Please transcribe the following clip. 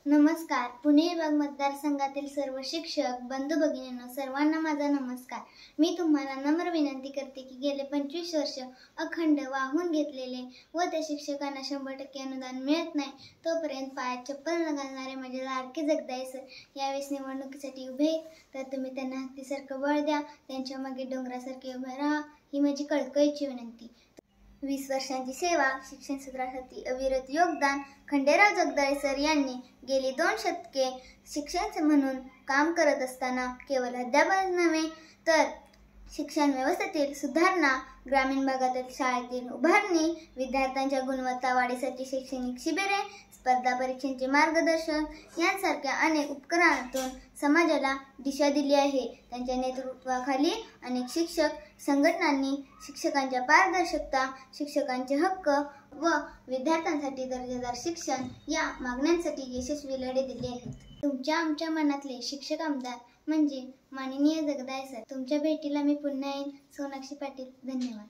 नमस्कार. पुणे विभाग मतदारसंघातील सर्व शिक्षक बंधू भगिनींनो, सर्वांना माझा नमस्कार. मी तुम्हाला नम्र विनंती करते की गेले 25 वर्ष अखंड वाहून घेतलेले व त्या शिक्षकांना 100% अनुदान मिळत नाही तोपर्यंत पायात चप्पल न घालणारे माझे लाडके जगदाळे सर यावेळेस निवडणुकीसाठी उभे आहेत, तर तुम्ही त्यांना हत्तीसारखं बळ द्या, त्यांच्या मागे डोंगरासारखे उभे राहा, ही माझी कळकळीची विनंती. 20 वर्षांची सेवा, शिक्षण क्षेत्रासाठी अविरत योगदान खंडेराव जगदाळे सर यांनी गेली 2 शतके शिक्षक म्हणून काम करत असताना केवळ अध्यापन नव्हे तर शिक्षण व्यवस्थेतील सुधारणा, ग्रामीण भागातील शाळेतील उभारणी, विद्यार्थ्यांच्या गुणवत्ता वाढीसाठी शैक्षणिक शिबिरे, स्पर्धा परीक्षांचे मार्गदर्शन यांसारख्या अनेक उपक्रमांतून समाजाला दिशा दिली आहे. त्यांच्या नेतृत्वाखाली अनेक शिक्षक संघटनांनी शिक्षकांच्या पारदर्शकता, शिक्षकांचे हक्क व विद्यार्थ्यांसाठी दर्जेदार शिक्षण या मागण्यांसाठी यशस्वी लढे दिले आहेत. तुमच्या आमच्या मनातले शिक्षक आमदार म्हणजे माननीय जगदाळे सर. तुमच्या भेटीला मी पुन्हा येईन. सोनाक्षी पाटील. धन्यवाद.